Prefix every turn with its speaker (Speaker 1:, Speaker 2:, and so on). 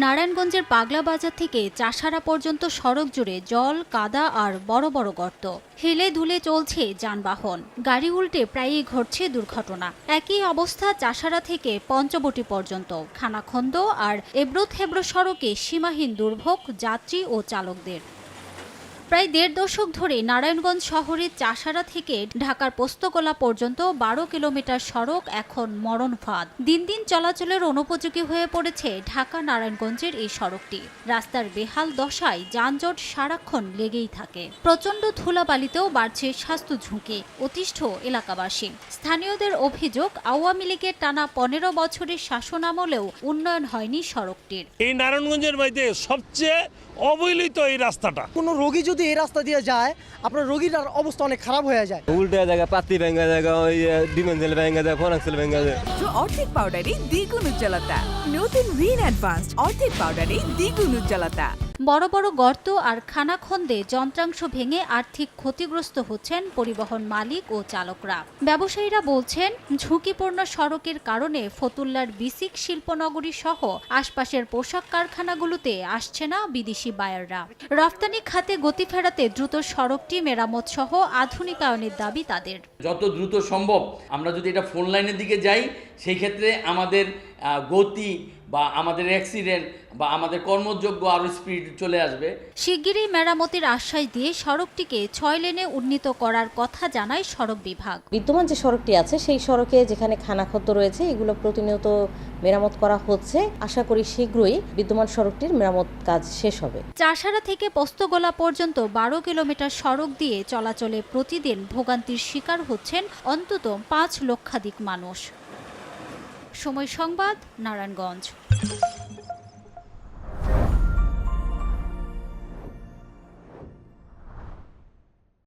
Speaker 1: নারায়ণগঞ্জের পাগলা বাজার থেকে চাষারা পর্যন্ত সড়ক জুড়ে জল, কাদা আর বড় বড় গর্ত। হেলে ধুলে চলছে যানবাহন, গাড়ি উল্টে প্রায়ই ঘটছে দুর্ঘটনা। একই অবস্থা চাষারা থেকে পঞ্চবটি পর্যন্ত। খানাখন্দ আর এবড়ো থেবড়ো সড়কে সীমাহীন দুর্ভোগ যাত্রী ও চালকদের। প্রায় ১.৫ দশক ধরে নারায়ণগঞ্জ শহরের চাষারা থেকে ঢাকার পোস্তগোলা পর্যন্ত ১২ কিলোমিটার সড়ক এখন মরণ ফাঁদ। দিন দিন চলাচলের অনুপযোগী হয়ে পড়েছে ঢাকা নারায়ণগঞ্জের এই সড়কটি। রাস্তার বেহাল দশায় যানজট সারাক্ষণ লেগেই থাকে। প্রচণ্ড ধুলাবালিতেও বাড়ছে স্বাস্থ্য ঝুঁকি, অতিষ্ঠ এলাকাবাসী। স্থানীয়দের অভিযোগ, আওয়ামী লীগের টানা ১৫ বছরের শাসনামলেও উন্নয়ন হয়নি সড়কটির।
Speaker 2: এই নারায়ণগঞ্জের মধ্যে সবচেয়ে অবহেলিত এই রাস্তাটা।
Speaker 3: কোনো রোগী যদি এই রাস্তা দিয়ে যায়, আপনার রোগীর অবস্থা অনেক খারাপ হয়ে যায়।
Speaker 4: উল্টে জায়গা পাতি ভেঙে জায়গা, ওই ডিমেন্সেল ভেঙে যায়, ফোনাক্সেল ভেঙে যায়।
Speaker 5: অর্ধেক পাউডারে দ্বিগুণ উজ্জ্বলতা। নতুন রিন অ্যাডভান্সড অর্ধেক পাউডারে দ্বিগুণ উজ্জ্বলতা।
Speaker 1: বড় বড় গর্ত আর খানাখন্দে যন্ত্রাংশ ভেঙে আর্থিক ক্ষতিগ্রস্ত হচ্ছেন পরিবহন মালিক ও চালকরা। ব্যবসায়ীরা বলছেন, ঝুঁকিপূর্ণ সড়কের কারণে ফতুল্লার বিসিক শিল্পনগরী সহ আশপাশের পোশাক কারখানাগুলোতে আসছে না বিদেশি বায়াররা। রফতানি খাতে গতি ফেরাতে দ্রুত সড়কটি মেরামত সহ আধুনিকায়নের দাবি তাদের।
Speaker 6: যত দ্রুত সম্ভব আমরা যদি এটা ফোন লাইনের দিকে যাই, সেই ক্ষেত্রে আমাদের গতি বা আমাদের অ্যাক্সিডেন্ট বা আমাদের কর্মযোগ্য আরও স্পিড চলে আসবে।
Speaker 1: শিগগিরই মেরামতের আশ্বাস দিয়ে সড়কটিকে ৬ লেনে উন্নীত করার কথা জানায় সড়ক বিভাগ।
Speaker 7: বিদ্যমান যে সড়কটি আছে সেই সড়কে যেখানে খানাখন্দ রয়েছে এগুলো প্রতিনিয়ত মেরামত করা হচ্ছে। আশা করি শীঘ্রই বিদ্যমান সড়কটির মেরামত কাজ শেষ হবে।
Speaker 1: চাষারা থেকে পোস্তগোলা পর্যন্ত ১২ কিলোমিটার সড়ক দিয়ে চলাচলে প্রতিদিন ভোগান্তির শিকার হচ্ছেন অন্তত ৫ লক্ষাধিক মানুষ। সময় সংবাদ, নারায়ণগঞ্জ।